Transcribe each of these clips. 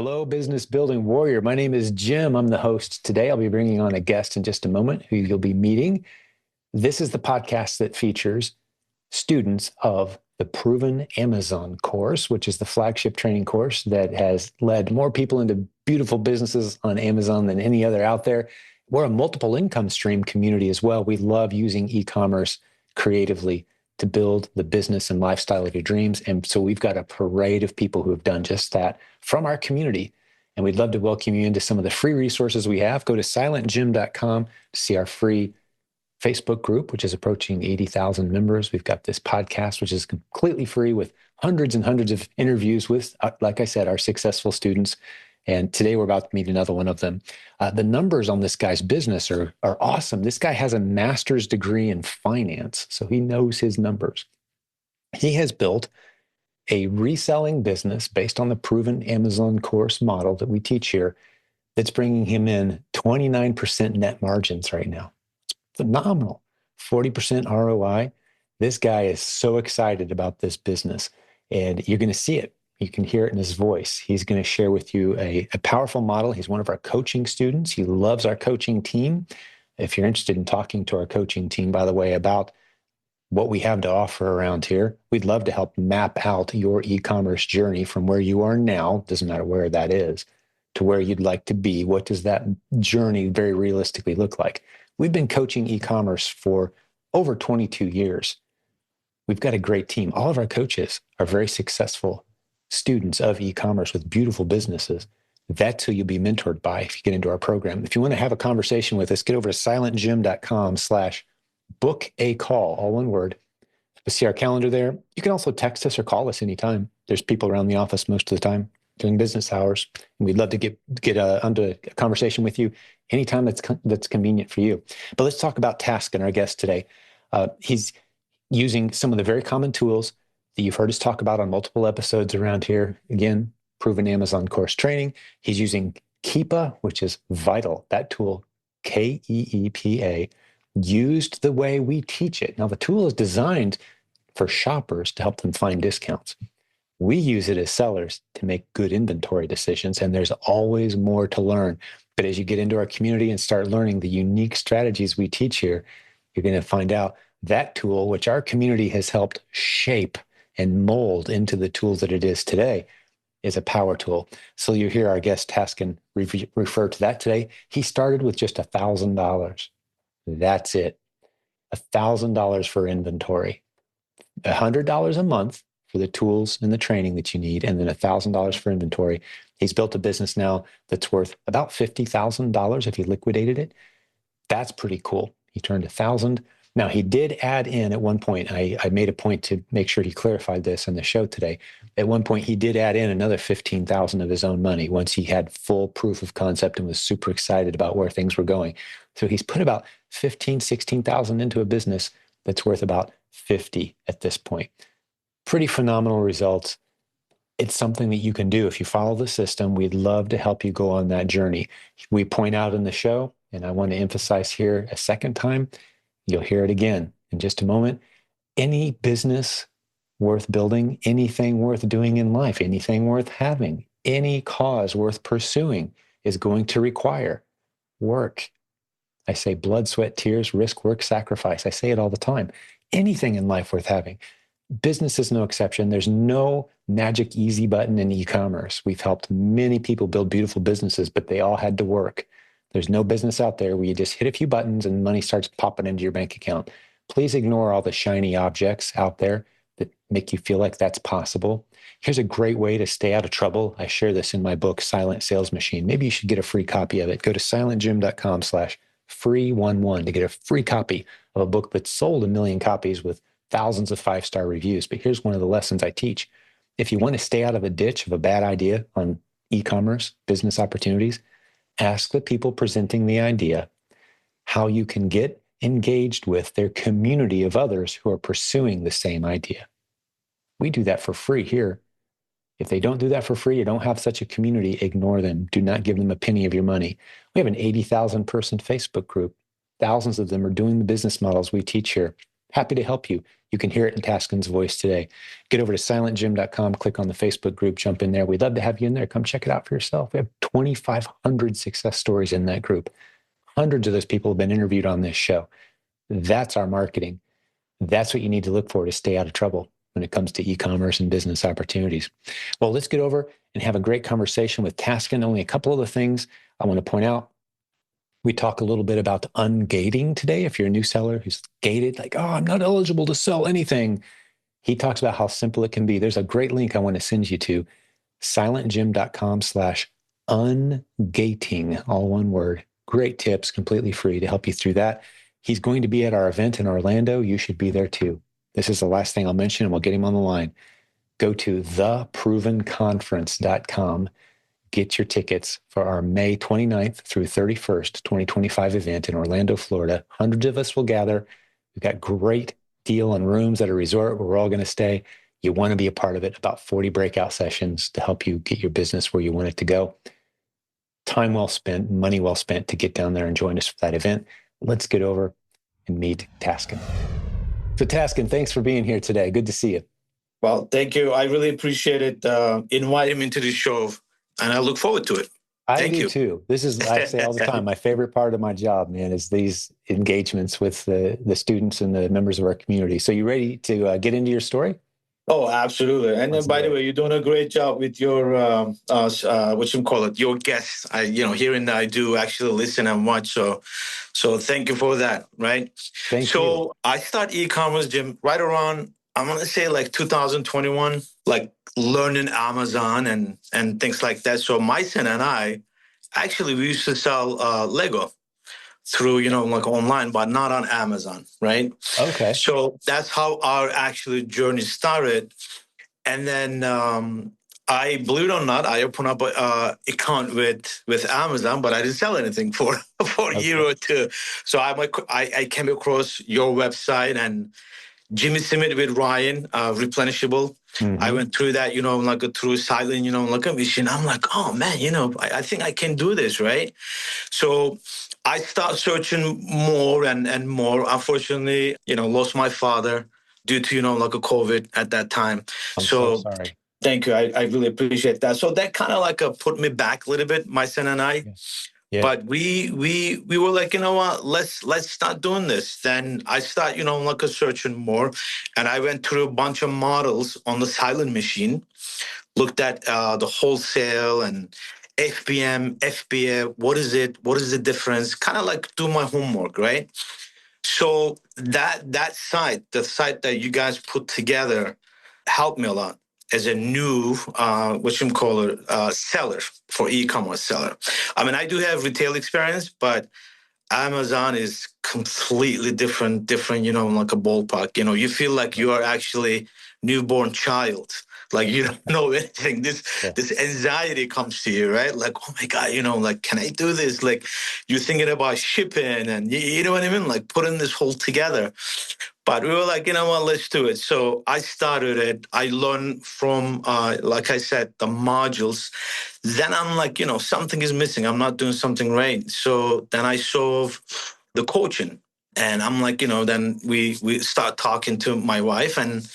Hello, business building warrior. My name is Jim. I'm the host today. I'll be bringing on a guest in just a moment who you'll be meeting. This is the podcast that features students of the Proven Amazon course, which is the flagship training course that has led more people into beautiful businesses on Amazon than any other out there. We're a multiple income stream community as well. We love using e-commerce creatively to build the business and lifestyle of your dreams. And so we've got a parade of people who have done just that from our community. And we'd love to welcome you into some of the free resources we have. Go to silentjimdotcom to see our free Facebook group, which is approaching 80,000 members. We've got this podcast, which is completely free with hundreds and hundreds of interviews with, like I said, our successful students. And today we're about to meet another one of them. The numbers on this guy's business are awesome. This guy has a master's degree in finance, so he knows his numbers. He has built a reselling business based on the Proven Amazon course model that we teach here that's bringing him in 29% net margins right now. It's phenomenal. 40% ROI. This guy is so excited about this business, and you're going to see it. You can hear it in his voice. He's going to share with you a powerful model. He's one of our coaching students. He loves our coaching team. If you're interested in talking to our coaching team, by the way, about what we have to offer around here, we'd love to help map out your e-commerce journey from where you are now, doesn't matter where that is, to where you'd like to be. What does that journey very realistically look like? We've been coaching e-commerce for over 22 years. We've got a great team. All of our coaches are very successful students of e-commerce with beautiful businesses. That's who you'll be mentored by if you get into our program. If you want to have a conversation with us, get over to silentjim.com/book a call, all one word. You'll see our calendar there. You can also text us or call us anytime. There's people around the office most of the time during business hours. And we'd love to get onto a conversation with you anytime that's convenient for you. But let's talk about Taskin, our guest today. He's using some of the very common tools that you've heard us talk about on multiple episodes around here. Again, Proven Amazon course training. He's using Keepa, which is vital. That tool, Keepa, used the way we teach it. Now, the tool is designed for shoppers to help them find discounts. We use it as sellers to make good inventory decisions, and there's always more to learn. But as you get into our community and start learning the unique strategies we teach here, you're going to find out that tool, which our community has helped shape and mold into the tools that it is today, is a power tool. So you hear our guest Taskin refer to that today. He started with just $1,000. That's it. $1,000 for inventory, $100 a month for the tools and the training that you need, and then $1,000 for inventory. He's built a business now that's worth about $50,000 if he liquidated it. That's pretty cool. He turned $1,000. Now, he did add in at one point, I made a point to make sure he clarified this on the show today. At one point, he did add in another $15,000 of his own money once he had full proof of concept and was super excited about where things were going. So he's put about $15,000, $16,000 into a business that's worth about $50,000 at this point. Pretty phenomenal results. It's something that you can do if you follow the system. We'd love to help you go on that journey. We point out in the show, and I want to emphasize here a second time, you'll hear it again in just a moment. Any business worth building, anything worth doing in life, anything worth having, any cause worth pursuing is going to require work. I say blood, sweat, tears, risk, work, sacrifice. I say it all the time. Anything in life worth having. Business is no exception. There's no magic easy button in e-commerce. We've helped many people build beautiful businesses, but they all had to work. There's no business out there where you just hit a few buttons and money starts popping into your bank account. Please ignore all the shiny objects out there that make you feel like that's possible. Here's a great way to stay out of trouble. I share this in my book, Silent Sales Machine. Maybe you should get a free copy of it. Go to silentjim.com/free11 to get a free copy of a book that's sold 1 million copies with thousands of 5-star reviews. But here's one of the lessons I teach. If you want to stay out of a ditch of a bad idea on e-commerce, business opportunities, ask the people presenting the idea how you can get engaged with their community of others who are pursuing the same idea. We do that for free here. If they don't do that for free, you don't have such a community, ignore them. Do not give them a penny of your money. We have an 80,000 person Facebook group. Thousands of them are doing the business models we teach here. Happy to help you. You can hear it in Taskin's voice today. Get over to silentjim.com, click on the Facebook group, jump in there. We'd love to have you in there. Come check it out for yourself. We have 2,500 success stories in that group. Hundreds of those people have been interviewed on this show. That's our marketing. That's what you need to look for to stay out of trouble when it comes to e-commerce and business opportunities. Well, let's get over and have a great conversation with Taskin. Only a couple of the things I want to point out. We talk a little bit about ungating today. If you're a new seller who's gated, like, oh, I'm not eligible to sell anything. He talks about how simple it can be. There's a great link I want to send you to, silentjim.com/ungating, all one word. Great tips, completely free to help you through that. He's going to be at our event in Orlando. You should be there too. This is the last thing I'll mention, and we'll get him on the line. Go to theprovenconference.com. Get your tickets for our May 29th through 31st, 2025 event in Orlando, Florida. Hundreds of us will gather. We've got great deal on rooms at a resort where we're all going to stay. You want to be a part of it. About 40 breakout sessions to help you get your business where you want it to go. Time well spent, money well spent to get down there and join us for that event. Let's get over and meet Taskin. So Taskin, thanks for being here today. Good to see you. Well, thank you. I really appreciate it. Inviting me into the show, and I look forward to it. Thank you too. This is, I say all the time, my favorite part of my job, man, is these engagements with the students and the members of our community. So you ready to get into your story? Oh, absolutely. And then, by the way, you're doing a great job with your, your guests. Hearing I do actually listen and watch. So thank you for that, right? Thank you. I start e-commerce, Jim, right around, I'm going to say like 2021, like learning Amazon and things like that. So my son and I, actually, we used to sell Lego through, like online, but not on Amazon, right? Okay. So that's how our actual journey started. And then I, believe it or not, I opened up an account with Amazon, but I didn't sell anything for a year or two. So I came across your website and Jimmy Simit with Ryan, replenishable. Mm-hmm. I went through that, through silent, like a mission. I'm like, oh man, I think I can do this, right? So I start searching more and more. Unfortunately, lost my father due to, like a COVID at that time. I'm so sorry. Thank you. I really appreciate that. So that kind of like put me back a little bit, my son and I. Yeah. But we were like, you know what, let's start doing this. Then I start, searching more. And I went through a bunch of models on the silent machine, looked at the wholesale and FBM, FBA, what is it? What is the difference? Kind of like do my homework, right? So that site, the site that you guys put together, helped me a lot as a new, seller for e-commerce seller. I mean, I do have retail experience, but Amazon is completely different, like a ballpark. You feel like you are actually newborn child. Like you don't know anything. This anxiety comes to you, right? Like, oh my God, like, can I do this? Like you're thinking about shipping and you know what I mean? Like putting this whole together. But we were like, you know what, let's do it. So I started it. I learned from, like I said, the modules. Then I'm like, something is missing. I'm not doing something right. So then I saw the coaching. And I'm like, then we start talking to my wife and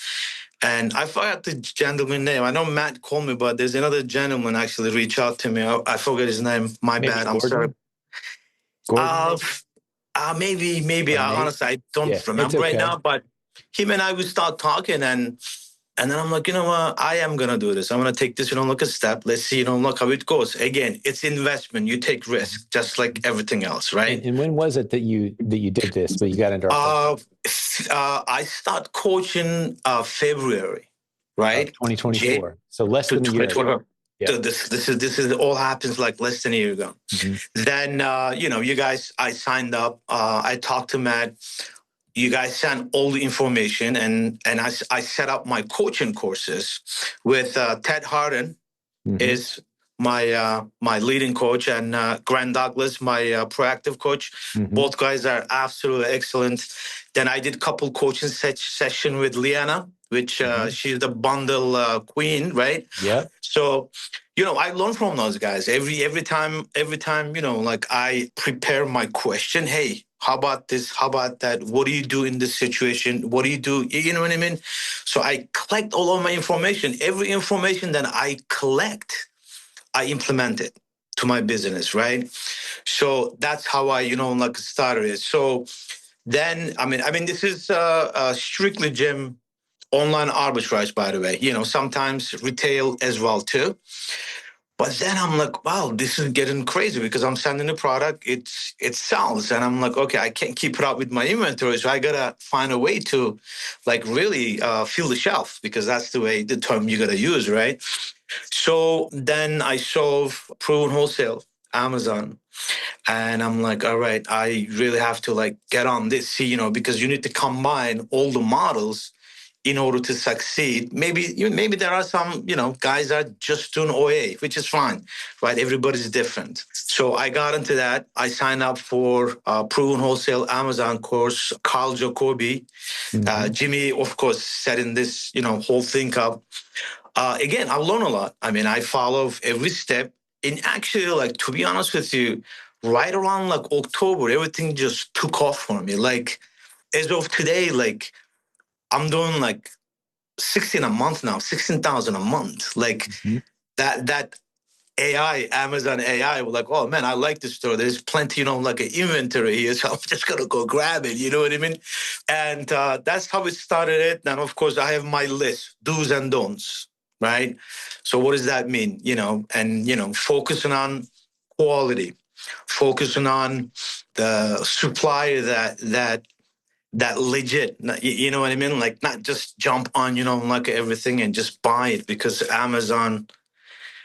I forgot the gentleman's name. I know Matt called me, but there's another gentleman actually reached out to me. I forget his name. Maybe bad. I'm sorry. Gordon? Maybe. Honestly, I don't remember right now. But him and I would start talking, and then I'm like, you know what? I am gonna do this. I'm gonna take this, look a step. Let's see, look how it goes. Again, it's investment. You take risk, just like everything else, right? And when was it that you did this? But you got into our I start coaching February, right? 2024. So less than a year ago. Yeah. This is all happens like less than a year ago. Mm-hmm. Then you guys, I signed up. I talked to Matt. You guys sent all the information, and I set up my coaching courses with Ted Harden, mm-hmm. is my leading coach, and Grant Douglas, my proactive coach. Mm-hmm. Both guys are absolutely excellent. Then I did a couple coaching session with Liana, which mm-hmm. she's the bundle queen, right? Yeah. So I learn from those guys every time, like I prepare my question. Hey, how about this? How about that? What do you do in this situation? What do you do? You know what I mean? So I collect all of my information. Every information that I collect, I implement it to my business, right? So that's how I, like started it. So then, I mean, this is strictly gym online arbitrage, by the way. Sometimes retail as well too. But then I'm like, wow, this is getting crazy because I'm sending the product, it sells, and I'm like, okay, I can't keep it up with my inventory, so I gotta find a way to, like, really fill the shelf because that's the term you gotta use, right? So then I saw Proven Wholesale, Amazon, and I'm like, all right, I really have to like get on this, see, because you need to combine all the models in order to succeed. Maybe there are some, guys that are just doing OA, which is fine, right? Everybody's different. So I got into that. I signed up for Proven Wholesale Amazon course. Carl Jacoby, Jimmy, of course, setting this, whole thing up. Again, I learn a lot. I mean, I follow every step. And actually, like, to be honest with you, right around like October, everything just took off for me. Like, as of today, like, I'm doing like 16 a month now, 16,000 a month. Like Mhm. that AI, Amazon AI, were like, oh man, I like this store. There's plenty, like an inventory here. So I'm just going to go grab it. You know what I mean? And that's how we started it. And of course, I have my list, do's and don'ts, right? So what does that mean? Focusing on quality, focusing on the supplier that legit, you know what I mean? Like not just jump on, like everything and just buy it because Amazon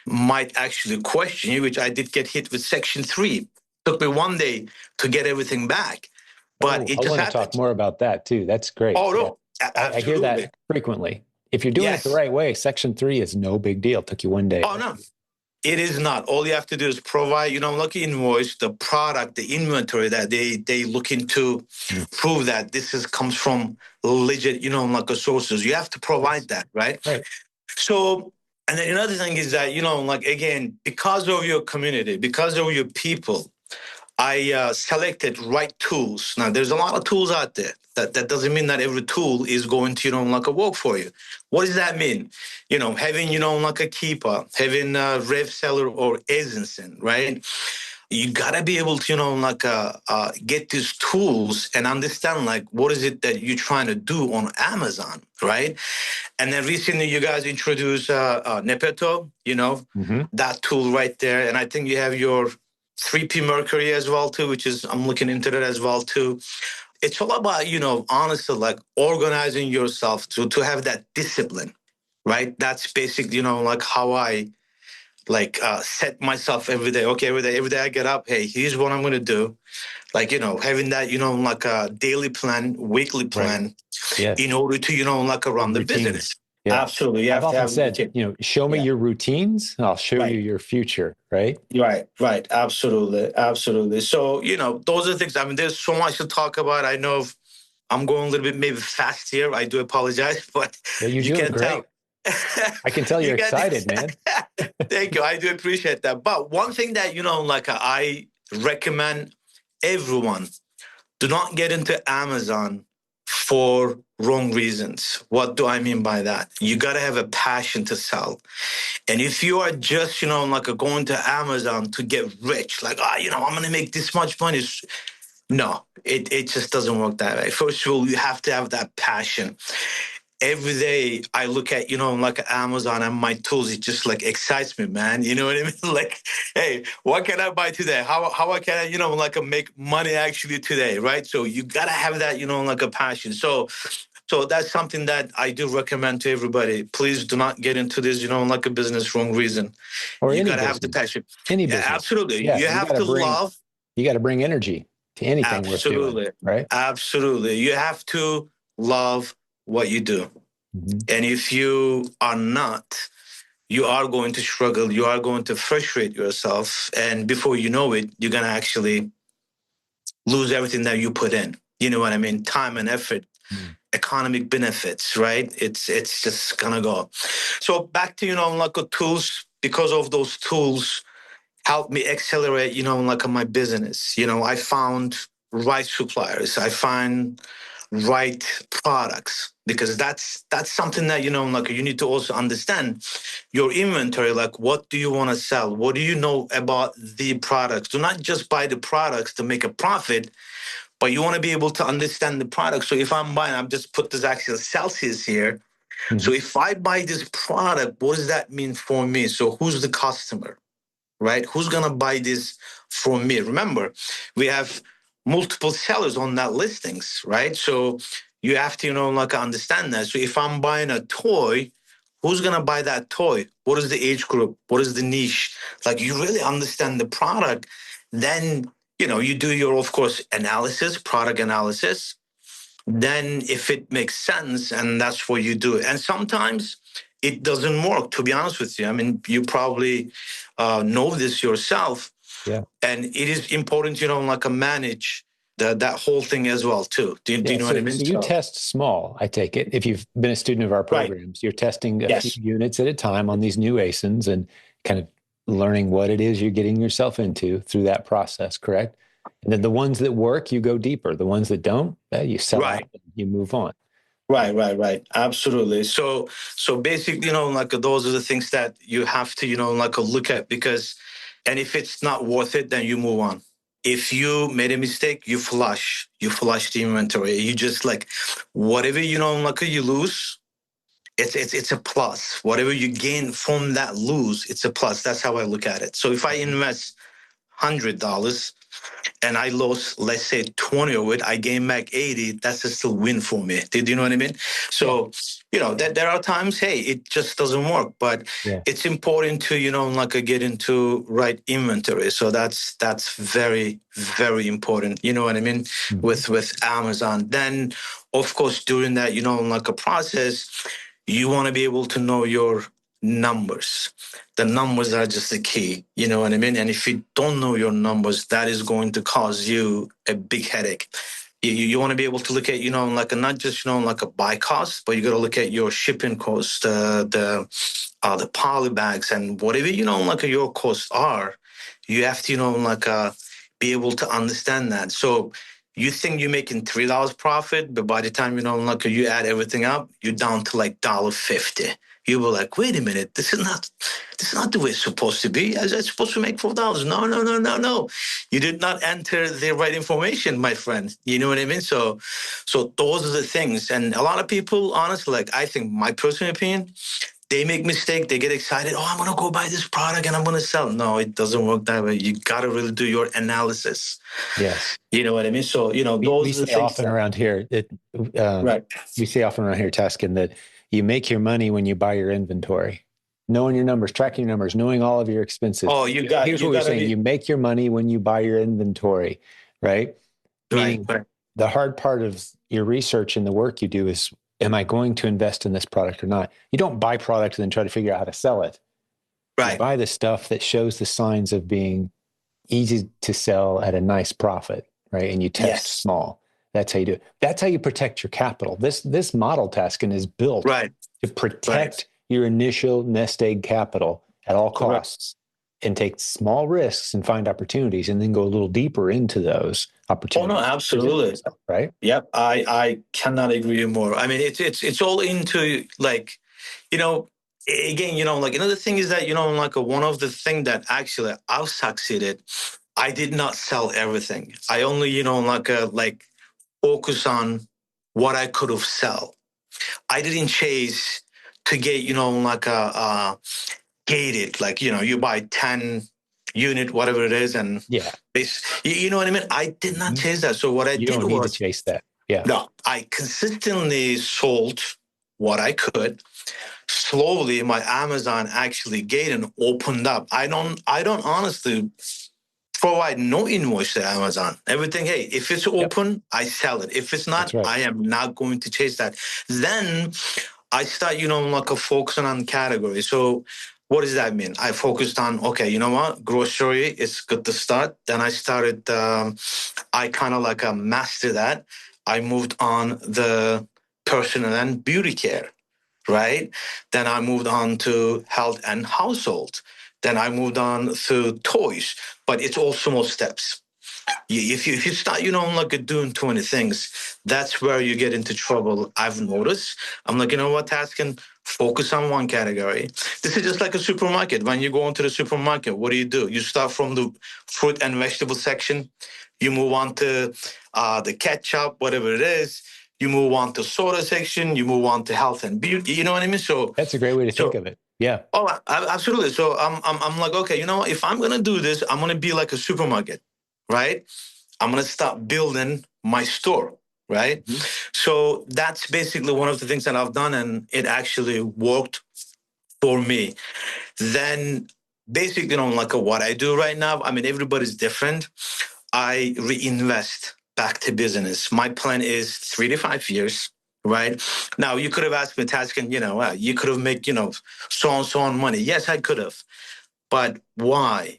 might actually question you, which I did get hit with Section 3. Took me one day to get everything back, but Oh, it I just want to talk happened. more about that too. That's great. Oh, Yeah. no, I hear absolutely. that frequently. If you're doing it the Yes. right way, Section 3 is no big deal. Took you one day. Oh, no. It is not. All you have to do is provide, like invoice, the product, the inventory that they looking to Mm. prove that this comes from legit, like a sources. You have to provide Yes. that, right? Right. So, and then another thing is that, like again, because of your community, because of your people, I selected right tools. Now, there's a lot of tools out there. That doesn't mean that every tool is going to, like a work for you. What does that mean? Having, like a keeper, having a rev seller or agency, right? You gotta be able to, like get these tools and understand like what is it that you're trying to do on Amazon, right? And then recently you guys introduced Nepeto, Hmm. that tool right there. And I think you have your 3P Mercury as well too, which is I'm looking into that as well too. It's all about, honestly, like organizing yourself to have that discipline, right? That's basically, like how I like set myself every day. Okay, every day I get up. Hey, here's what I'm gonna do. Like having that, like a daily plan, weekly Right. plan, in Yes. order to, like Your run the business. routines. Yeah. Absolutely, you I've have to often have a said, routine. show me Yeah, your routines, and I'll show you right, your future. Right. right. Absolutely, absolutely. So those are the things. I mean, there's so much to talk about. I know I'm going a little bit maybe fast here. I do apologize, but Yeah, you're you doing can tell. great. I can tell You you're can. excited, man. Thank you. I do appreciate that. But one thing that like I recommend everyone: do not get into Amazon for wrong reasons. What do I mean by that? You got to have a passion to sell. And if you are just, like going to Amazon to get rich, like, I'm going to make this much money. No, it just doesn't work that way. First of all, you have to have that passion. Every day I look at, like Amazon and my tools, it just like excites me, man. You know what I mean? Like, hey, what can I buy today? How I can I, like make money actually today, right? So you gotta have that, like a passion. So that's something that I do recommend to everybody. Please do not get into this, like a business wrong reason. Or You any gotta have the business. passion. Any Yeah, business. absolutely. Yeah, You have to love. you got to bring energy to anything worth doing, Absolutely. right? Absolutely. You have to love what you do. Hmm. And if you are not, you are going to struggle. You are going to frustrate yourself. And before you know it, you're going to actually lose everything that you put in. You know what I mean? Time and effort, economic benefits, right? It's just going to go. So back to, like tools. because of those tools helped me accelerate, like my business. I found right suppliers. I find right products, because that's something that, like you need to also understand your inventory. Like, what do you want to sell? What do you know about the products? Do not just buy the products to make a profit, but you want to be able to understand the product. So if I'm buying, I've just put this actual Celsius here. So if I buy this product, what does that mean for me? So who's the customer, right? Who's going to buy this from me? Remember, we have multiple sellers on that listings, right? So you have to, like understand that. So if I'm buying a toy, who's going to buy that toy? What is the age group? What is the niche? Like, you really understand the product. Then, you do your, of course, analysis, product analysis. Then if it makes sense, and that's what you do. And sometimes it doesn't work, to be honest with you. I mean, you probably know this yourself. Yeah. And it is important, like manage that whole thing as well, too. Do you know what I mean? So you test small, I take it. If you've been a student of our programs, you're testing a few units at a time on these new ASINs and kind of learning what it is you're getting yourself into through that process, correct? And then the ones that work, you go deeper. The ones that don't, you sell out and you move on. Right. Absolutely. So basically, like those are the things that you have to, like look at, because, and if it's not worth it, then you move on. If you made a mistake, you flush the inventory. You just like whatever, like you lose, it's a plus. Whatever you gain from that lose, it's a plus. That's how I look at it. So if I invest $100 and I lost, let's say 20 of it, I gain back 80, that's a still win for me. Did you know what I mean? So, that there are times, hey, it just doesn't work, but it's important to, like get into right inventory. So that's very, very important. You know what I mean? With Amazon. Then, of course, during that, like a process, you want to be able to know your numbers. The numbers are just the key, you know what I mean? And if you don't know your numbers, that is going to cause you a big headache. You want to be able to look at, like not just, like a buy cost, but you got to look at your shipping cost, the poly bags, and whatever, like your costs are. You have to, like be able to understand that. So you think you're making $3 profit, but by the time, like you add everything up, you're down to like $1.50. You were like, wait a minute, this is not the way it's supposed to be. I was supposed to make $4. No. You did not enter the right information, my friend. You know what I mean? So those are the things. And a lot of people, honestly, like I think my personal opinion, they make mistake. They get excited. Oh, I'm going to go buy this product and I'm going to sell. No, it doesn't work that way. You got to really do your analysis. Yes. You know what I mean? So, those we are the say things often around here, we say often around here, Taskin, that you make your money when you buy your inventory. Knowing your numbers, tracking your numbers, knowing all of your expenses. Oh, here's what we're saying. You make your money when you buy your inventory, right? Meaning the hard part of your research and the work you do is, am I going to invest in this product or not? You don't buy product and then try to figure out how to sell it. You buy the stuff that shows the signs of being easy to sell at a nice profit, right? And you test small. That's how you do it. That's how you protect your capital. This model, Taskin, is built to protect your initial nest egg capital at all costs and take small risks and find opportunities and then go a little deeper into those opportunities. Oh, no, absolutely. Right? Yep. I cannot agree more. I mean, it's all into like, again, like another thing is that, like one of the things that actually I've succeeded, I did not sell everything. I only, like focus on what I could have sell. I didn't chase to get, like a gated, like, you buy 10 unit, whatever it is. And you know what I mean? I did not chase that. So what I did was, you don't need to chase that. Yeah. No, I consistently sold what I could. Slowly, my Amazon actually gate and opened up. I don't honestly provide no invoice to Amazon. Everything, hey, if it's open, I sell it. If it's not, I am not going to chase that. Then I start, like a focusing on category. So what does that mean? I focused on, okay, you know what? Grocery is good to start. Then I started, I kind of like mastered that. I moved on the personal and beauty care. right? Then I moved on to health and household. Then I moved on to toys, but it's all small steps. If you start, like doing too many things, that's where you get into trouble. I've noticed. I'm like, you know what, Taskin, focus on one category. This is just like a supermarket. When you go into the supermarket, what do? You start from the fruit and vegetable section. You move on to the ketchup, whatever it is. You move on to soda section. You move on to health and beauty. You know what I mean? So, That's a great way to think so of it. Yeah. oh, absolutely. So I'm like, okay, if I'm gonna do this, I'm gonna be like a supermarket, right? I'm gonna start building my store, right? Mhm. So that's basically one of the things that I've done, and it actually worked for me. Then basically, like what I do right now, I mean, everybody's different. I reinvest back to business. My plan is 3 to 5 years. Right now, you could have asked me, Taskin, you could have made, so and so on money. Yes, I could have. But why?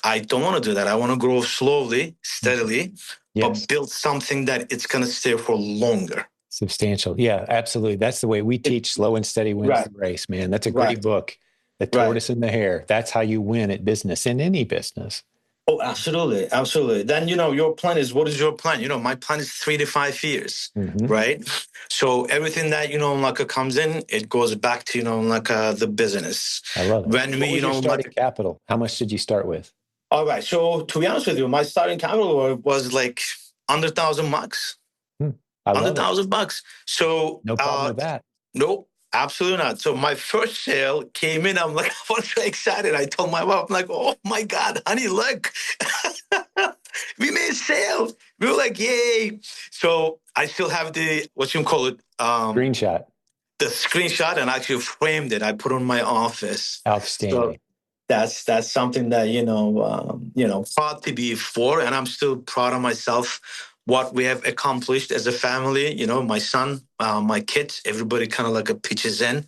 I don't want to do that. I want to grow slowly, steadily, Yes. but build something that it's going to stay for longer. Substantial. Yeah, absolutely. That's the way we teach. Slow and steady wins Right, the race, man. That's a great right, book. The right. tortoise and the hare. That's how you win at business, in any business. Oh, absolutely, absolutely. Then your plan is, what is your plan? My plan is 3 to 5 years, Hmm. right? So everything that like comes in, it goes back to like the business. I love it. When we What was your starting like, capital? How much did you start with? all right. So to be honest with you, my starting capital was like $100,000. Hmm. I Hundred love it. thousand bucks. So No problem with that. no, absolutely not. So my first sale came in. I'm like, I was so excited. I told my wife, I'm like, oh my God, honey, look, we made a sale. We were like, yay. So I still have the, what you call it, Screenshot. the screenshot, and I actually framed it. I put it in my office. So Outstanding. that's something that proud to be for, and I'm still proud of myself. What we have accomplished as a family, my son, my kids, everybody kind of like a pitches in.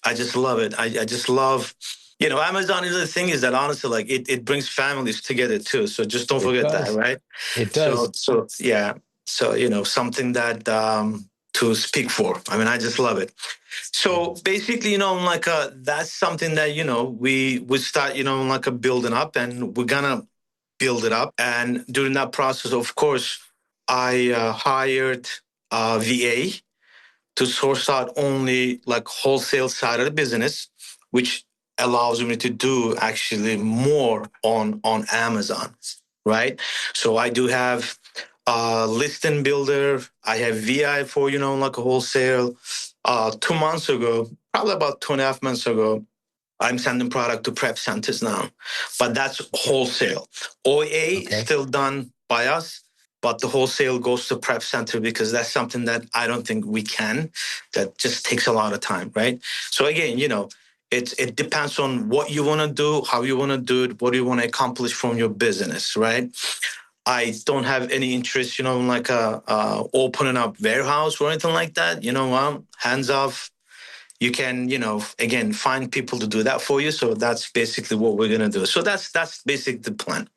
I just love it. I just love, Amazon is the thing is that honestly, like it brings families together too. So just don't It forget that, does. right? It So does. so yeah. So something that to speak for. I mean, I just love it. So basically, like that's something that we would start, like a building up, and we're gonna build it up. And during that process, of course, I hired a VA to source out only like wholesale side of the business, which allows me to do actually more on Amazon, right? So I do have a listing builder. I have VI for like a wholesale. 2 months ago, probably about 2.5 months ago, I'm sending product to prep centers now, but that's wholesale. OA Okay. still done by us, but the wholesale goes to prep center because that's something that I don't think we can. That just takes a lot of time, right? So again, it depends on what you want to do, how you want to do it, what do you want to accomplish from your business, right? I don't have any interest, in like opening up warehouse or anything like that. Hands off. You can, again, find people to do that for you. So that's basically what we're gonna do. So that's basically the plan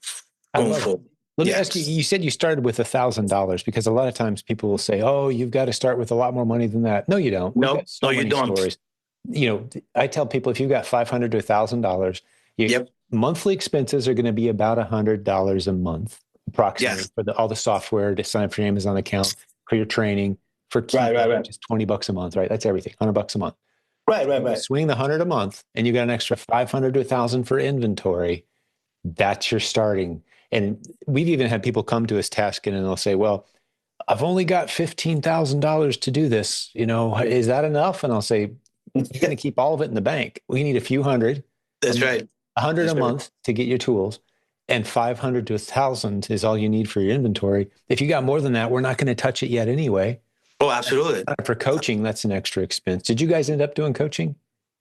I going love it. forward. Let me Yeah. ask you, you said you started with $1,000 because a lot of times people will say, oh, you've got to start with a lot more money than that. No, you don't. We've No, got no, so you many don't. stories. I tell people if you've got $500 to $1,000, your Yep. monthly expenses are going to be about $100 a month, approximately, Yes. for all the software to sign up for your Amazon account, for your training, for Right, keeping, right, right. which is $20 a month, right? That's everything, $100 a month. Right, right, You right. swing the 100 a month and you got an extra 500 to 1,000 for inventory. That's your starting. And we've even had people come to us tasking and they'll say, well, I've only got $15,000 to do this. Is that enough? And I'll say, you're going to keep all of it in the bank. We need a few hundred a That's month, right. 100 a That's right. month to get your tools. And 500 to 1,000 is all you need for your inventory. If you got more than that, we're not going to touch it yet anyway. Oh, absolutely. For coaching, that's an extra expense. Did you guys end up doing coaching?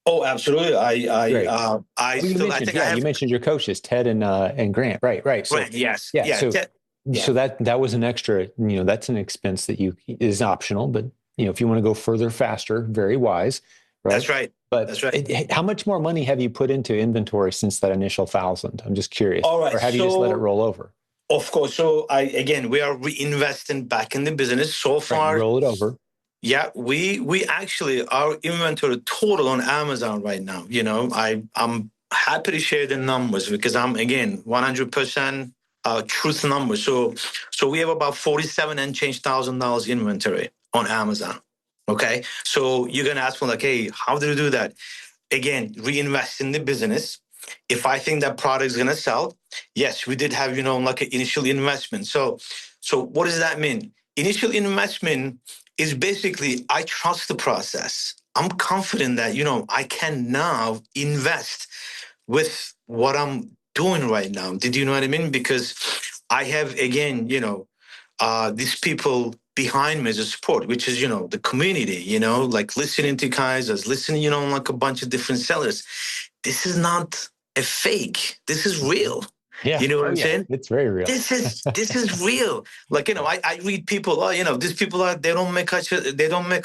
Oh, absolutely. Great. I Oh, you still, I mentioned, think I yeah, you have. mentioned your coaches, Ted and Grant. Right, right. So Right. Yes. yeah, Yeah. Yeah. so that was an extra, that's an expense that you is optional, but if you want to go further faster, very wise, That's right? right. But That's right. how much more money have you put into inventory since that initial 1,000? I'm just curious. All right. Or have you just let it So, roll over? of course. So, we are reinvesting back in the business so Right, you far. roll it over. Yeah, we actually our inventory total on Amazon right now. I'm happy to share the numbers because I'm again 100% truth numbers. So we have about 47 and change $1,000 inventory on Amazon. Okay, so you're gonna ask me like, hey, how do you do that? Again, reinvest in the business. If I think that product is gonna sell, yes, we did have like an initial investment. So what does that mean? Initial investment is basically I trust the process. I'm confident that I can now invest with what I'm doing right now. Did you know what I mean? Because I have again, these people behind me as a support, which is, the community, like listening to guys, as listening, like a bunch of different sellers. This is not a fake. This is real. Yeah. You know what Oh, I'm yeah. saying? It's very real. This is real. Like, I read people, oh, these people they don't make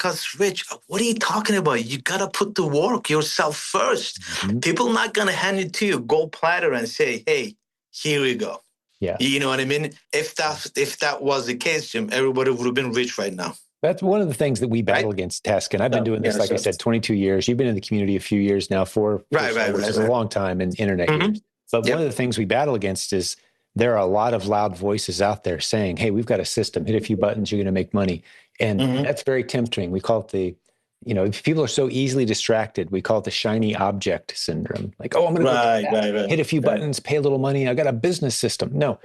us rich. What are you talking about? You gotta put the work yourself first. Mhm. People not gonna hand it to you gold platter and say, hey, here we go. Yeah. You know what I mean? If that was the case, Jim, everybody would have been rich right now. That's one of the things that we Right? battle against, Taskin. I've been So, doing yeah, this, like I so said, 22 years. You've been in the community a few years now, four right, so, right, which right, is a right. long time in internet Hmm. years. But one of Yep. the things we battle against is there are a lot of loud voices out there saying, hey, we've got a system, hit a few buttons, you're going to make money. And Hmm. that's very tempting. We call it if people are so easily distracted, we call it the shiny object syndrome. Like, oh, I'm going to go do Right, that, right, right, hit a few right. buttons, pay a little money. I got a business system. No,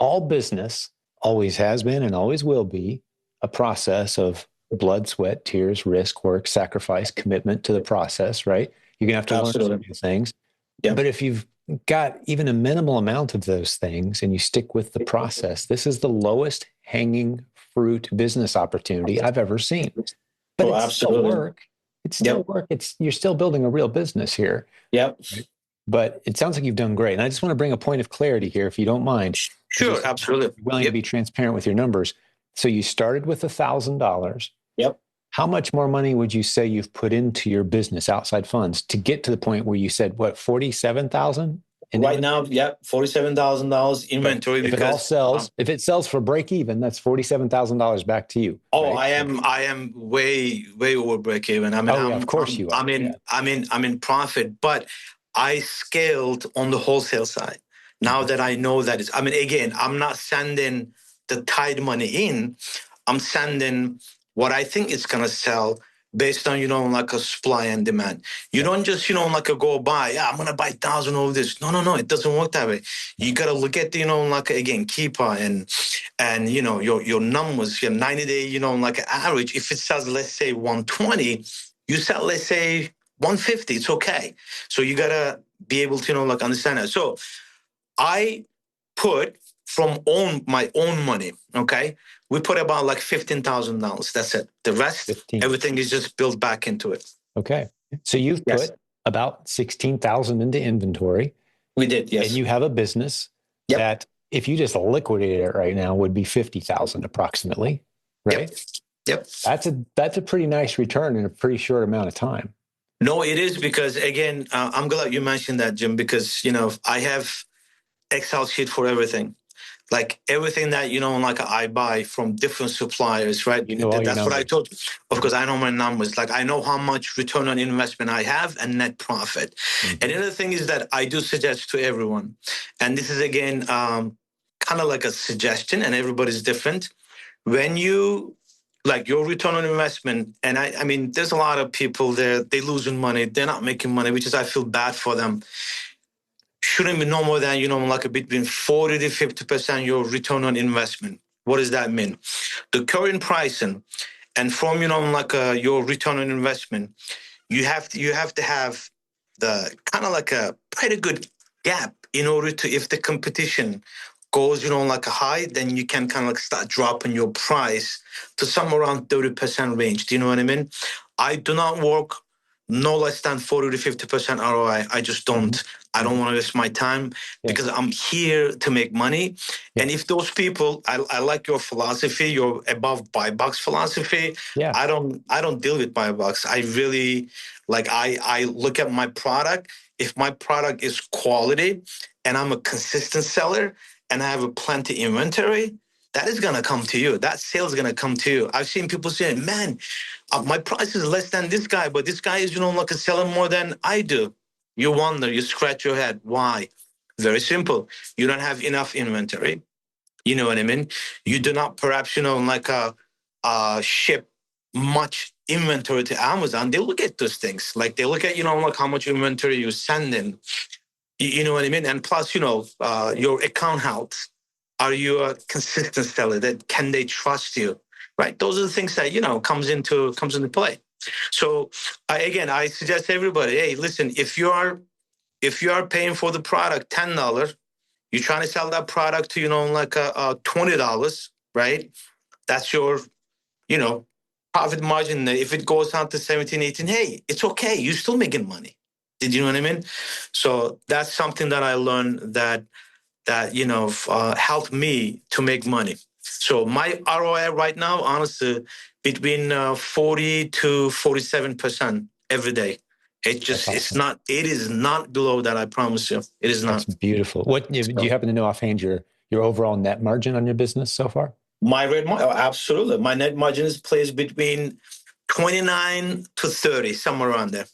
all business always has been and always will be a process of blood, sweat, tears, risk, work, sacrifice, commitment to the process, right? You're going to have to learn some Absolutely. new things. Yep. But if you've got even a minimal amount of those things and you stick with the process, this is the lowest hanging fruit business opportunity I've ever seen. But Oh, it's still absolutely. work. It's still Yep. work. You're still building a real business here. Yep. Right? But it sounds like you've done great. And I just want to bring a point of clarity here, if you don't mind, because you Sure. said Absolutely. you're willing to Yep. be transparent with your numbers. So you started with $1,000. Yep. How much more money would you say you've put into your business outside funds to get to the point where you said, what, 47,000 in Right inventory? now, yep, $47,000 But inventory if it all because sells, if it sells for break even, that's $47,000 back to you, oh, right? I am way way over break even. I mean, Oh yeah, of I'm course I'm you are. I'm Yeah. in I'm in I'm in profit, but I scaled on the wholesale side. Now Mhm. that I know that it's, I mean, again, I'm not sending the tied money in. I'm sending what I think it's gonna sell based on like a supply and demand. You Yep. don't just like a go buy. Yeah, I'm gonna buy 1,000 of this. No, no, no. It doesn't work that way. You No. gotta look at like again keeper and your numbers, your 90-day, like average. If it sells, let's say 120, you sell, let's say 150. It's okay. So you gotta be able to like understand that. So I put from my own money. Okay, we put about like $15,000. That's it. The rest, 15. everything is just built back into it. Okay. So you've Yes, put about 16,000 into inventory we did. and Yes. you have a business Yep. that if you just liquidated it right now would be 50,000 approximately, Yep. right? Yep. That's a pretty nice return in a pretty short amount of time. No, it is because again, I'm glad you mentioned that, Jim, because I have Excel sheet for everything. Like everything that like I buy from different suppliers, right? You know all your That's what I numbers. told. Of course, I know my numbers. Like I know how much return on investment I have and net profit. And the Mhm. other thing is that I do suggest to everyone, and this is again kind of like a suggestion, and everybody's different. When you like your return on investment, and I mean, there's a lot of people there. They losing money. They're not making money, which is I feel bad for them shouldn't be no more than like a between 40 to 50% your return on investment. What does that mean? The current pricing and from like your return on investment, you have to have the kind of like a pretty good gap in order to, if the competition goes like a high, then you can kind of like start dropping your price to somewhere around 30% range. Do you know what I mean? I do not work no less than 40 to 50% ROI. I just Mhm. don't. I don't Mhm. want to waste my time Yeah. because I'm here to make money. Yeah. And if those people, I like your philosophy, your above buy box philosophy. Yeah. I don't deal with buy box. I really like I look at my product. If my product is quality and I'm a consistent seller and I have a plenty inventory, that is going to come to you. That sale is going to come to you. I've seen people saying, man, my price is less than this guy, but this guy is, like selling more than I do. You wonder, you scratch your head. Why? Very simple. You don't have enough inventory. You know what I mean? You do not perhaps, like ship much inventory to Amazon. They look at those things. Like they look at, like how much inventory you send in. You know what I mean? And plus, your account health. Are you a consistent seller? That can they trust you? Right? Those are the things that comes into play. So again, I suggest everybody, hey, listen, if you are paying for the product $10, you're trying to sell that product to like $20, right? That's your profit margin. If it goes down to 17, 18, hey, it's okay. You're still making money. Did you know what I mean? So that's something that I learned that helped me to make money. So my ROI right now, honestly, between 40 to 47% every day. That's awesome. It is not below that. I promise you, it is That's not. beautiful. What do you happen to know offhand your overall net margin on your business so far? Absolutely. My net margin is placed between 29 to 30, somewhere around there.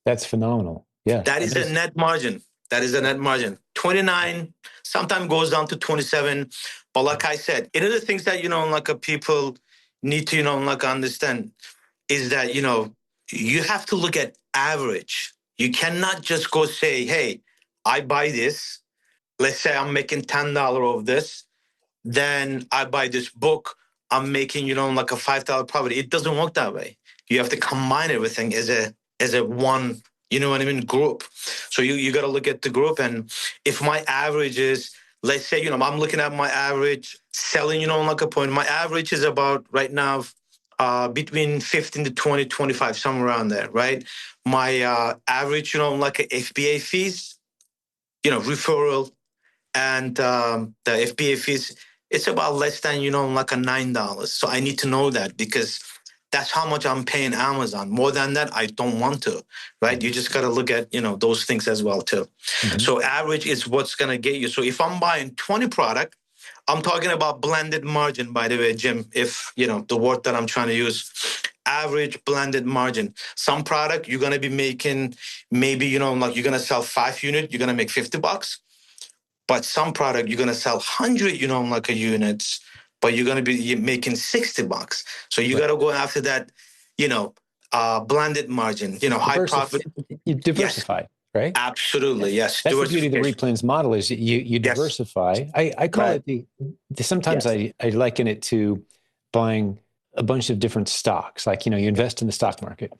That's phenomenal. Yeah. That is a net margin. That is a net margin. 29, sometimes goes down to 27. But like I said, one of the things that, like people need to, like understand is that, you have to look at average. You cannot just go say, hey, I buy this. Let's say I'm making $10 of this. Then I buy this book. I'm making, like a $5 profit. It doesn't work that way. You have to combine everything as a one, group. So you got to look at the group. And if my average is, let's say, I'm looking at my average selling, like a point. My average is about right now between 15 to 20, 25, somewhere around there, right? My average, like a FBA fees, referral and the FBA fees, it's about less than, like a $9. So I need to know that because that's how much I'm paying Amazon. More than that, I don't want to, right? You just got to look at, those things as well too. Mm-hmm. So average is what's going to get you. So if I'm buying 20 product, I'm talking about blended margin, by the way, Jim, if, the word that I'm trying to use, average blended margin. Some product you're going to be making, maybe, like you're going to sell 5 units, you're going to make $50. But some product you're gonna sell 100, like a units, but you're gonna be making $60. So you got to go after that, blended margin, high profit. You diversify, yes. right? Absolutely, yes. That's the beauty of the REPLENS model is you diversify. Yes. I call it sometimes yes. I liken it to buying a bunch of different stocks. Like, you invest in the stock market.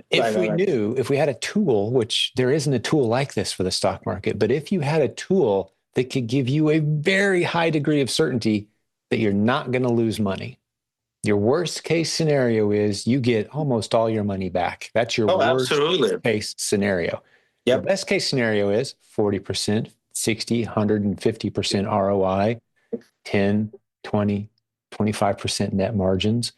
If we had a tool, which there isn't a tool like this for the stock market, but if you had a tool that could give you a very high degree of certainty that you're not going to lose money. Your worst case scenario is you get almost all your money back. That's your worst case scenario. Yep. Your best case scenario is 40%, 60, 150% ROI, 10, 20, 25% net margins.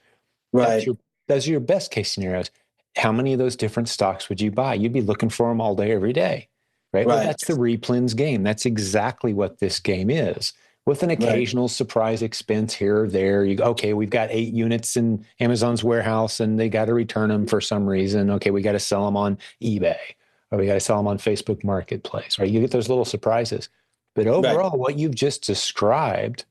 Right. Those are your best case scenarios. How many of those different stocks would you buy? You'd be looking for them all day, every day. Right? Well, that's the REPLENS game. That's exactly what this game is. With an occasional surprise expense here or there. We've got 8 units in Amazon's warehouse and they got to return them for some reason. Okay, we got to sell them on eBay or we got to sell them on Facebook Marketplace, right? You get those little surprises. But overall, what you've just described,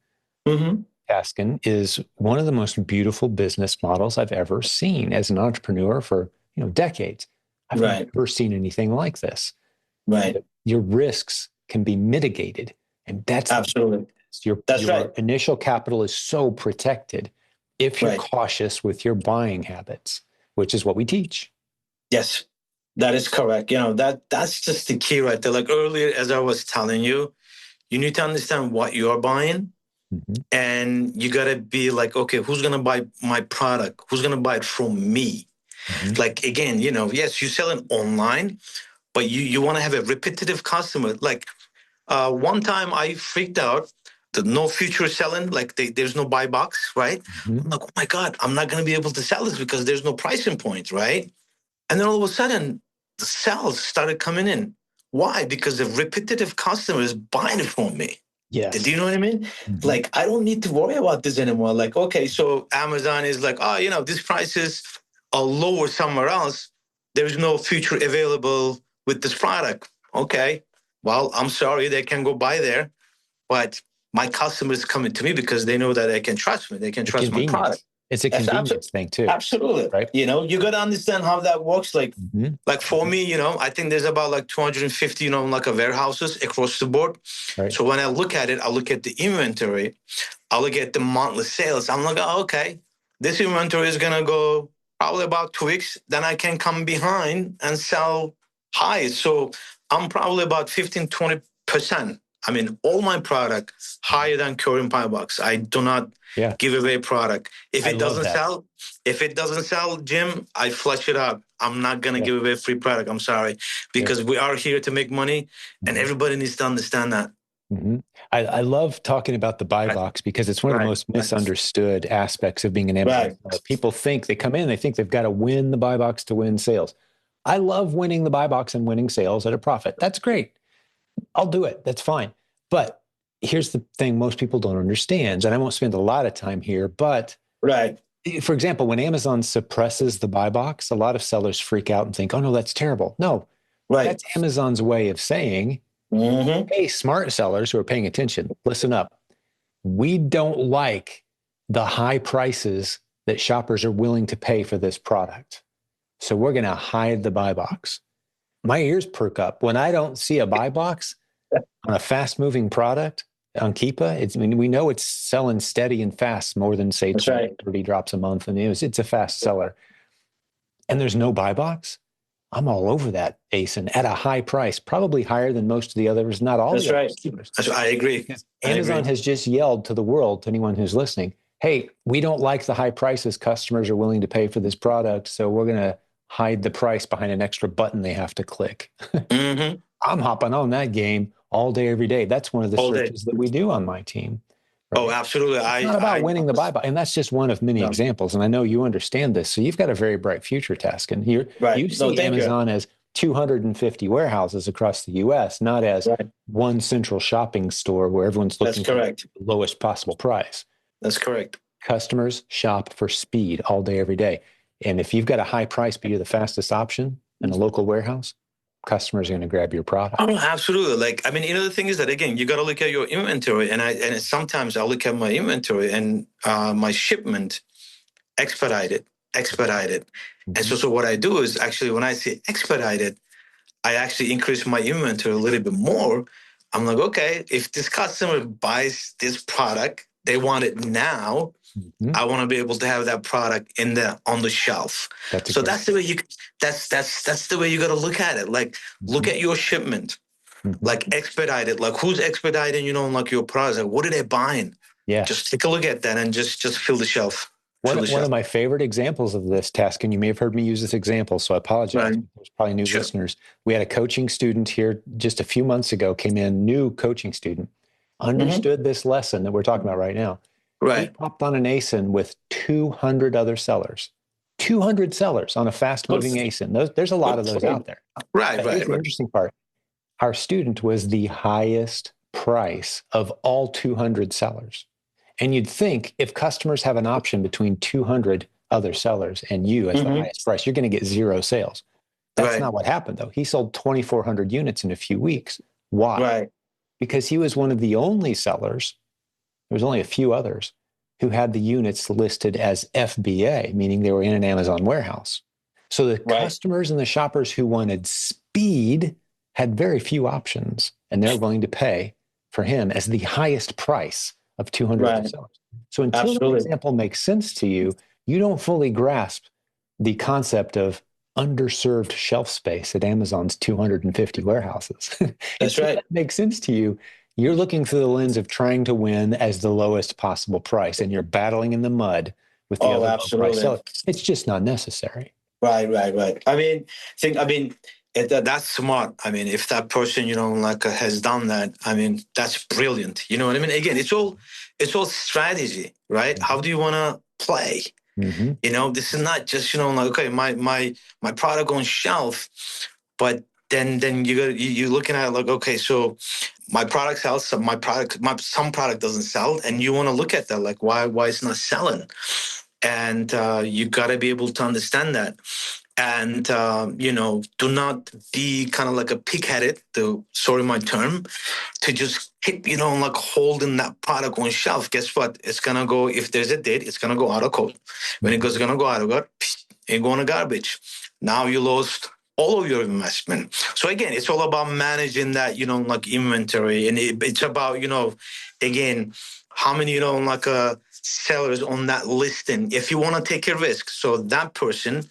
Taskin, is one of the most beautiful business models I've ever seen as an entrepreneur for decades. I've never seen anything like this. Right. Your risks can be mitigated. And that's absolutely your initial capital is so protected if you're cautious with your buying habits, which is what we teach. Yes, that is correct. That's just the key right there. Like earlier, as I was telling you, you need to understand what you're buying. Mm-hmm. And you got to be like, okay, who's going to buy my product? Who's going to buy it from me? Mm-hmm. Like, again, yes, you're selling online, but you want to have a repetitive customer. Like one time I freaked out. The no future selling, like there's no buy box, right? Mm-hmm. I'm like, oh my God, I'm not going to be able to sell this because there's no pricing point, right? And then all of a sudden, the sales started coming in. Why? Because the repetitive customer is buying it from me. Do you Yes. know what I mean? Mhm. Like, I don't need to worry about this anymore. Like, okay, so Amazon is like, oh, these prices are lower somewhere else. There's no future available with this product. Okay, well, I'm sorry, they can go buy there, but my customers coming to me because they know that they can trust me. They can The trust my product. convenience. It's a That's convenience thing too, absolutely. right? You got to understand how that works. Mhm. Like for me, I think there's about like 250, like a warehouses across the board. Right. So when I look at it, I look at the inventory, I look at the monthly sales. I'm like, oh, okay, this inventory is gonna go probably about 2 weeks. Then I can come behind and sell high. So I'm probably about 15, 20%. I mean, all my product higher than current Buy Box. I do not Yeah. give away product. I love that. If it doesn't sell, Jim, I flush it out. I'm not gonna Yeah. give away free product. I'm sorry, Yeah. because we are here to make money, and Mhm. everybody needs to understand that. Mhm. I love talking about the buy Right, box because it's one of the right, most right, misunderstood aspects of being an Amazon right. seller. People think they come in, they think they've got to win the buy box to win sales. I love winning the buy box and winning sales at a profit. That's great. I'll do it. That's fine. But here's the thing most people don't understand, and I won't spend a lot of time here, but Right, for example, when Amazon suppresses the buy box, a lot of sellers freak out and think, oh no, that's terrible. No, right. that's Amazon's way of saying, Mm-hmm. hey, smart sellers who are paying attention, listen up. We don't like the high prices that shoppers are willing to pay for this product. So we're going to hide the buy box. My ears perk up when I don't see a buy box on a fast moving product on Keepa. I mean, we know it's selling steady and fast, more than say That's 20, right. 30 drops a month. And it's a fast seller. And there's no buy box. I'm all over that, ASIN, at a high price, probably higher than most of the others, not all That's the other right. sellers. I agree. Because I Amazon agree. has just yelled to the world, to anyone who's listening, hey, we don't like the high prices customers are willing to pay for this product. So we're going to hide the price behind an extra button they have to click. Mm-hmm. I'm hopping on that game all day, every day. That's one of the All day. searches that we do on my team, Oh, right? absolutely. It's not about winning the buy box. And that's just one of many No. examples. And I know you understand this. So you've got a very bright future, Taskin. Right. You No, see thank you. Amazon as 250 warehouses across the US, not as Right. one central shopping store where everyone's That's looking for the correct. lowest possible price. That's correct. Customers shop for speed all day, every day. And if you've got a high price, but you're the fastest option in a local warehouse, customers are going to grab your product. Oh, absolutely. Like, I mean, the thing is that again, you got to look at your inventory, and sometimes I look at my inventory and my shipment expedited. And Mm-hmm. so what I do is actually when I say expedited, I actually increase my inventory a little bit more. I'm like, okay, if this customer buys this product, they want it now. Mm-hmm. I want to be able to have that product on the shelf. That's a So great. that's the way that's the way you got to look at it. Like, look Mm-hmm. at your shipment, Mm-hmm. like expedited. Like, who's expediting? Like your product. Like, what are they buying? Just Yes. take a look at that and just fill the shelf. Fill the One shelf. of my favorite examples of this, task, and you may have heard me use this example, so I apologize. Right. There's probably new Sure. listeners. We had a coaching student here just a few months ago, came in, new coaching student, Mm-hmm. understood this lesson that we're talking about right now. He Right. popped on an ASIN with 200 other sellers, 200 sellers on a fast moving ASIN. There's a lot of those out there. Right. But here's Right. the Right. interesting part. Our student was the highest price of all 200 sellers. And you'd think if customers have an option between 200 other sellers and you as the Mm-hmm. highest price, you're going to get zero sales. That's Right. not what happened, though. He sold 2,400 units in a few weeks. Why? Right. Because he was one of the only sellers, there was only a few others, who had the units listed as FBA, meaning they were in an Amazon warehouse. So the Right. customers and the shoppers who wanted speed had very few options, and they're willing to pay for him as the highest price of 200 other Right. sellers. So until that Absolutely. example makes sense to you, you don't fully grasp the concept of underserved shelf space at Amazon's 250 warehouses. That's Until right. that makes sense to you, you're looking through the lens of trying to win as the lowest possible price, and you're battling in the mud with the Oh, other low price absolutely. seller. It's just not necessary. Right. Right. Right. That's smart. I mean, if that person, has done that, I mean, that's brilliant. You know what I mean? Again, it's all strategy, right? How do you want to play? Mm-hmm. This is not just, like, okay, my product on shelf, but then you're looking at it like, okay, so my product sells, some product doesn't sell, and you want to look at that like, why it's not selling, and you got to be able to understand that, and do not be kind of like a pig-headed, to sorry my term, to just keep like holding that product on shelf. Guess what? It's gonna go, if there's a date, it's gonna go out of code. When it goes, gonna go out of code, it go in the garbage. Now you lost all of your investment. So again, it's all about managing that, like inventory, and it's about, again, how many, like sellers on that listing. If you want to take a risk, so that person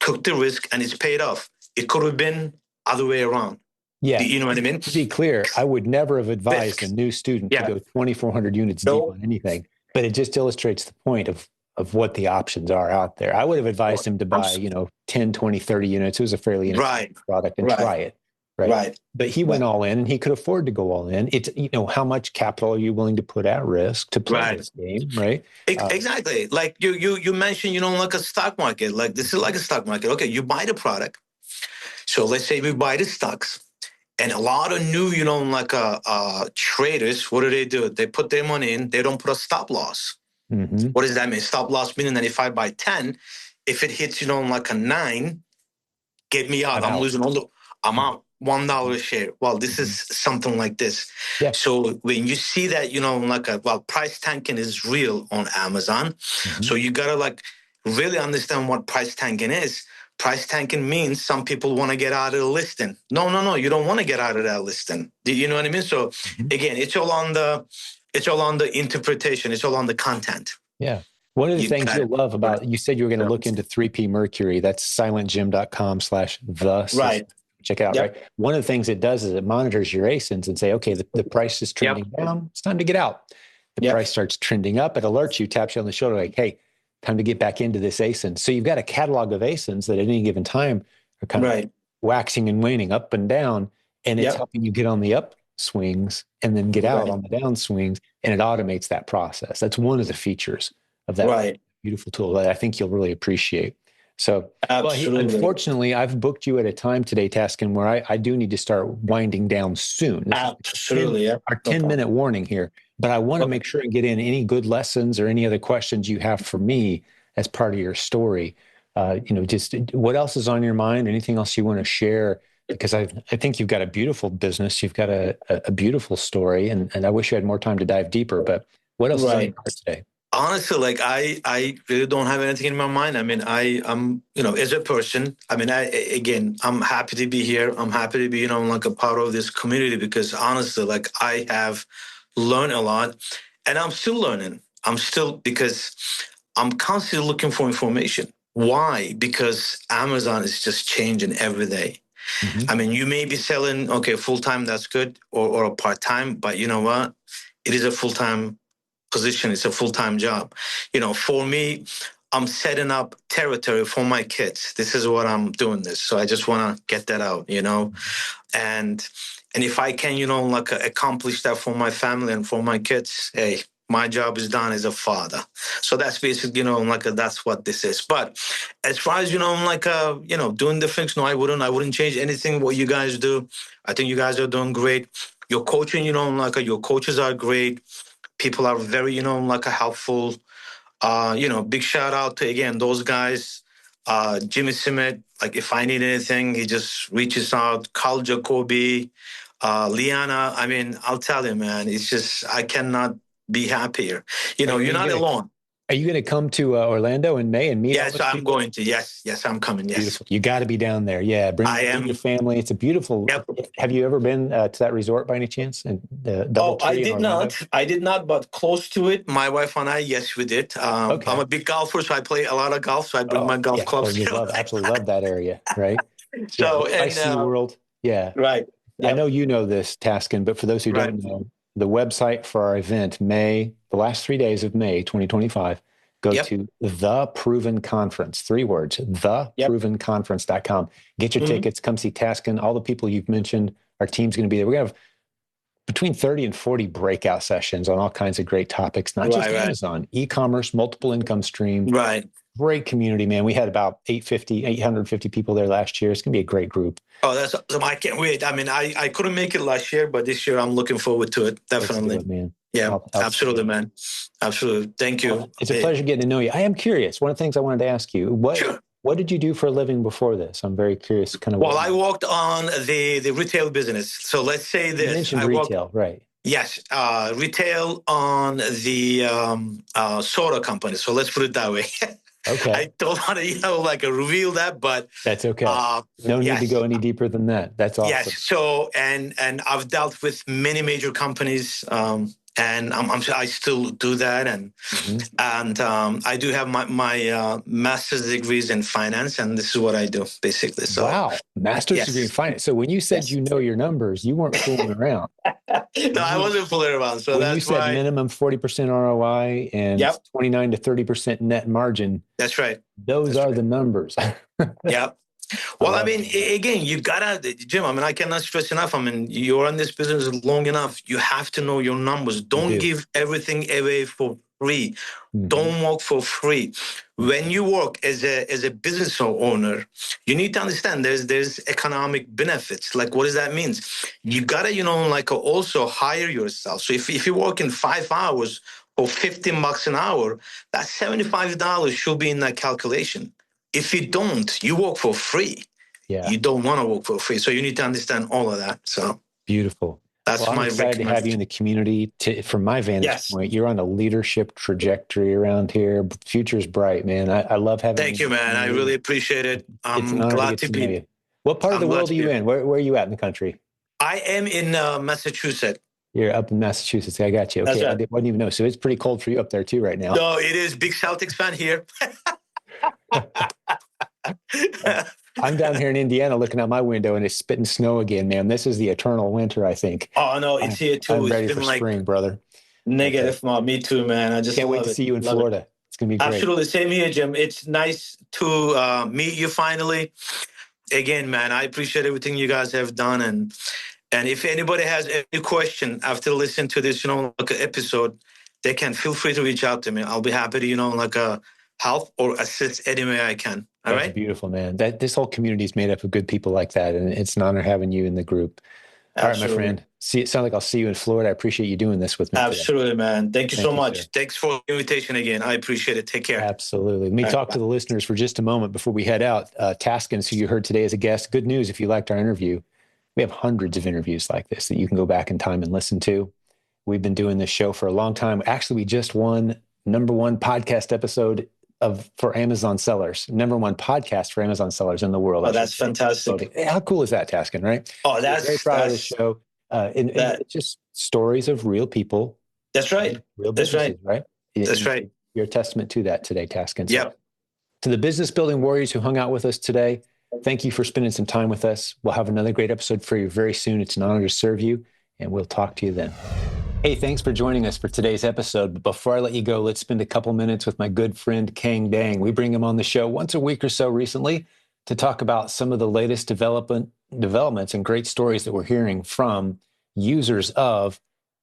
took the risk and it's paid off. It could have been other way around. Yeah. You know what I mean? To be clear, I would never have advised Risks. a new student Yeah. to go 2,400 units No. deep on anything, but it just illustrates the point of what the options are out there. I would have advised him to buy, 10, 20, 30 units. It was a fairly inexpensive product and try it. Right. But he went all in and he could afford to go all in. It's, how much capital are you willing to put at risk to play this game, right? Exactly. Like you mentioned, like a stock market. Like this is like a stock market. Okay, you buy the product. So let's say we buy the stocks. And a lot of new, like traders, what do? They put their money in. They don't put a stop loss. Mm-hmm. What does that mean? Stop loss meaning that if I buy 10, if it hits, like a 9, get me out. I'm losing all the, I'm out $1 a share. Well, this is something like this. Yeah. So when you see that, like price tanking is real on Amazon. Mm-hmm. So you got to like really understand what price tanking is. Price tanking means some people want to get out of the listing. No, you don't want to get out of that listing. Do you know what I mean? So again, it's all on the interpretation. It's all on the content. Yeah. One of the things you'll love about, you said you were going to look into 3P Mercury. That's silentjimdotcom/the. Right. Check it out, right? One of the things it does is it monitors your ASINs and say, okay, the price is trending down. It's time to get out. The price starts trending up. It alerts you, taps you on the shoulder like, hey, time to get back into this ASIN. So you've got a catalog of ASINs that at any given time are kind of waxing and waning, up and down, and it's helping you get on the up swings and then get out on the down swings, and it automates that process. That's one of the features of that beautiful tool that I think you'll really appreciate. So unfortunately, I've booked you at a time today, Taskin, where I do need to start winding down soon. Absolutely. Our 10-minute warning here. But I want to make sure and get in any good lessons or any other questions you have for me as part of your story. Just what else is on your mind? Anything else you want to share? Because I think you've got a beautiful business. You've got a beautiful story, and I wish you had more time to dive deeper. But what else is on your heart today? Honestly, like I really don't have anything in my mind. I mean, I'm as a person, I mean, I'm happy to be here. I'm happy to be, like a part of this community, because honestly, like I have learned a lot, and I'm still learning. Because I'm constantly looking for information. Why? Because Amazon is just changing every day. Mm-hmm. I mean, you may be selling, full-time, that's good, or a part-time, but you know what? It is a full-time position. It's a full-time job. For me, I'm setting up territory for my kids. This is what I'm doing this. So I just want to get that out, and if I can, like accomplish that for my family and for my kids, hey, my job is done as a father. So that's basically, that's what this is. But as far as, doing the things, no, I wouldn't change anything what you guys do. I think you guys are doing great. Your coaching, your coaches are great. People are very, helpful. Big shout out to, again, those guys. Jimmy Simmet, like if I need anything, he just reaches out. Carl Jacoby, Liana. I mean, I'll tell you, man, it's just, I cannot be happier. You're not alone. Are you going to come to Orlando in May and meet? Yes, I'm going to. Yes, I'm coming. Yes. Beautiful. You got to be down there. Yeah. Bring your family. It's a beautiful. Yep. Have you ever been to that resort by any chance? And I did not. I did not, but close to it. My wife and I, yes, we did. I'm a big golfer, so I play a lot of golf. So I bring my golf clubs. Well, absolutely love that area, right? So I see world. Yeah. Right. Yep. I know you know this, Taskin, but for those who don't know, the website for our event, the last 3 days of May 2025, go to The Proven Conference, 3 words, theprovenconference.com. Get your tickets, come see Taskin. All the people you've mentioned, our team's going to be there. We're going to have between 30 and 40 breakout sessions on all kinds of great topics, not just Amazon, e-commerce, multiple income streams. Right. Great community, man. We had about 850 people there last year. It's going to be a great group. Oh, that's awesome. I can't wait. I mean, I couldn't make it last year, but this year I'm looking forward to it. Let's do Definitely. it, man. Yeah, absolutely, man. Absolutely. Thank you. It's a pleasure getting to know you. I am curious. One of the things I wanted to ask you, Sure. what did you do for a living before this? I'm very curious. Kind of. Well, I worked on the retail business. So let's say You this. mentioned I worked, retail, right? yes, retail on the soda company. So let's put it that way. Okay. I don't want to, like reveal that, but that's okay. No need to go any deeper than that. That's awesome. Yes. So, and I've dealt with many major companies, and I still do that, and I do have my master's degrees in finance, and this is what I do basically. So, wow, master's degree in finance. So when you said you know your numbers, you weren't fooling around. No, I wasn't fooling around. So when you said minimum 40% ROI and 29 to 30% net margin, that's right. Those are the numbers. Yep. Well, I mean, again, you gotta, Jim. I mean, I cannot stress enough. I mean, you're in this business long enough. You have to know your numbers. Don't give everything away for free. Don't work for free. When you work as a business owner, you need to understand there's economic benefits. Like, what does that mean? You gotta, like also hire yourself. So if you're working 5 hours for $15 an hour, that $75 should be in that calculation. If you don't, you work for free. Yeah. You don't want to work for free. So you need to understand all of that. So beautiful. That's I'm excited to have you in the community. From my vantage point, you're on a leadership trajectory around here. Future's bright, man. I love having Thank you, man. I really appreciate it. I'm glad to be. You. What part of the world are you in? Where are you at in the country? I am in Massachusetts. You're up in Massachuchusetts. I got you. Okay. Right. I didn't even know. So it's pretty cold for you up there too right now. No, it is. Big Celtics fan here. I'm down here in Indiana looking out my window and it's spitting snow again, man. This is the eternal winter, I think. Oh, no, it's here too. I'm ready for spring, brother. Negative. Me too, man. I just can't wait to see you in Florida. It's going to be great. Absolutely. Same here, Jim. It's nice to meet you finally. Again, man, I appreciate everything you guys have done. And if anybody has any question after listening to this, episode, they can feel free to reach out to me. I'll be happy to, help or assist any way I can. All right. Beautiful, man. This whole community is made up of good people like that. And it's an honor having you in the group. Absolutely. All right, my friend. It sounds like I'll see you in Florida. I appreciate you doing this with me. Absolutely, today. Man. Thank you so much. Sir. Thanks for the invitation again. I appreciate it. Take care. Absolutely. Let me talk to the listeners for just a moment before we head out. Taskin, who you heard today as a guest. Good news if you liked our interview. We have hundreds of interviews like this that you can go back in time and listen to. We've been doing this show for a long time. Actually, we just won #1 podcast episode for Amazon sellers, #1 podcast for Amazon sellers in the world. Oh, that's fantastic. So, how cool is that, Taskin, right? Oh, that's very proud of the show. And it's just stories of real people. That's right. Real businesses, right? That's right. You're a testament to that today, Taskin. So, to the business building warriors who hung out with us today, thank you for spending some time with us. We'll have another great episode for you very soon. It's an honor to serve you, and we'll talk to you then. Hey, thanks for joining us for today's episode. But before I let you go, let's spend a couple minutes with my good friend, Khang Dang. We bring him on the show once a week or so recently to talk about some of the latest developments and great stories that we're hearing from users of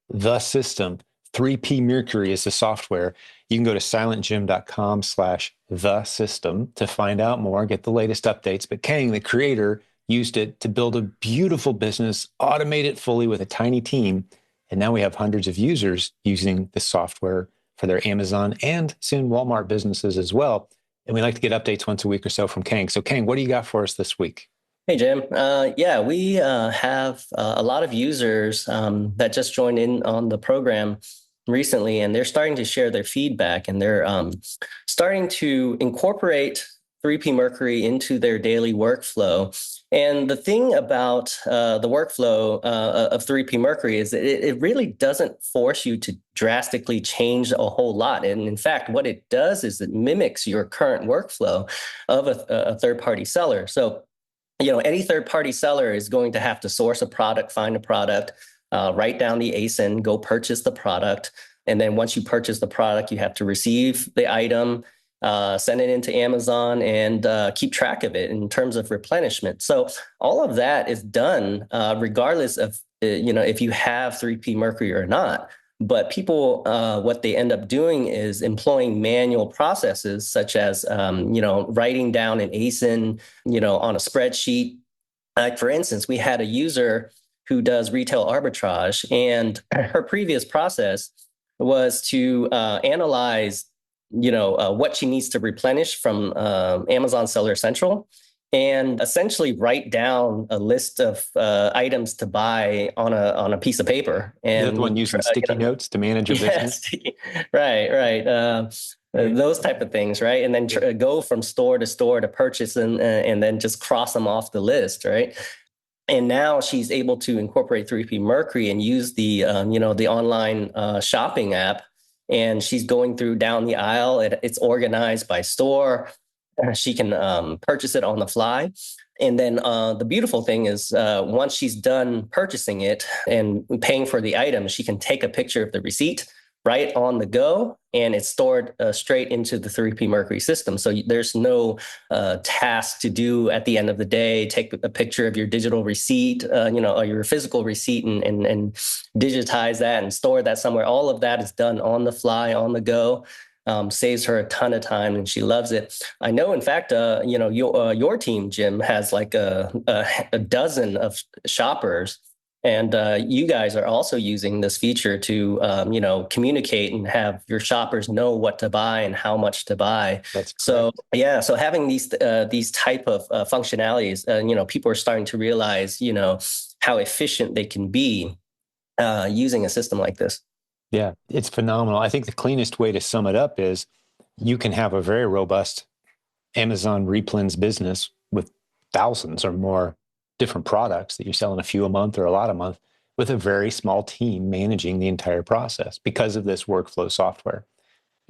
the system. 3P Mercury is the software. You can go to silentjimdotcom/the system to find out more, get the latest updates. But Khang, the creator, used it to build a beautiful business, automate it fully with a tiny team. And now we have hundreds of users using the software for their Amazon and soon Walmart businesses as well. And we like to get updates once a week or so from Khang. So Khang, what do you got for us this week? Hey, Jim. We have a lot of users that just joined in on the program recently, and they're starting to share their feedback, and they're starting to incorporate 3P Mercury into their daily workflow. And the thing about the workflow of 3P Mercury is that it really doesn't force you to drastically change a whole lot. And in fact, what it does is it mimics your current workflow of a third-party seller. So, any third-party seller is going to have to source a product, find a product, write down the ASIN, go purchase the product. And then once you purchase the product, you have to receive the item, send it into Amazon, and keep track of it in terms of replenishment. So all of that is done regardless of, if you have 3P Mercury or not. But people, what they end up doing is employing manual processes such as, writing down an ASIN, on a spreadsheet. Like for instance, we had a user who does retail arbitrage, and her previous process was to analyze, what she needs to replenish from Amazon Seller Central, and essentially write down a list of items to buy on a piece of paper. Is that And the one using sticky notes to manage your business? yes, right. Those type of things, right? And then go from store to store to purchase and then just cross them off the list, right? And now she's able to incorporate 3P Mercury and use the the online shopping app. And she's going through down the aisle. It's organized by store. She can purchase it on the fly. And then the beautiful thing is once she's done purchasing it and paying for the item, she can take a picture of the receipt right on the go, and it's stored straight into the 3P Mercury system. So there's no task to do at the end of the day. Take a picture of your digital receipt, or your physical receipt, and digitize that and store that somewhere. All of that is done on the fly, on the go. Saves her a ton of time, and she loves it. I know, in fact, your team, Jim, has like a dozen of shoppers, and you guys are also using this feature to communicate and have your shoppers know what to buy and how much to buy. That's correct. So yeah, so having these type of functionalities, people are starting to realize how efficient they can be using a system like this. Yeah, it's phenomenal. I think the cleanest way to sum it up is you can have a very robust Amazon REPLENS business with thousands or more different products that you're selling a few a month or a lot a month with a very small team managing the entire process because of this workflow software.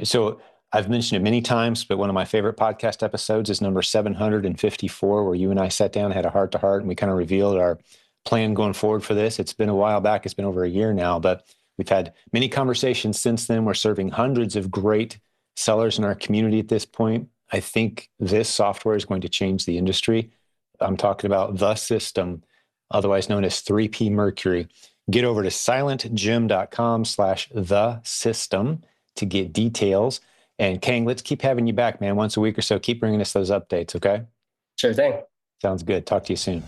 So I've mentioned it many times, but one of my favorite podcast episodes is number 754, where you and I sat down, had a heart to heart, and we kind of revealed our plan going forward for this. It's been a while back. It's been over a year now, but we've had many conversations since then. We're serving hundreds of great sellers in our community at this point. I think this software is going to change the industry. I'm talking about the system, otherwise known as 3P Mercury. Get over to silentjimdotcom/the system to get details. And Khang, let's keep having you back, man, once a week or so. Keep bringing us those updates, okay? Sure thing. Sounds good. Talk to you soon.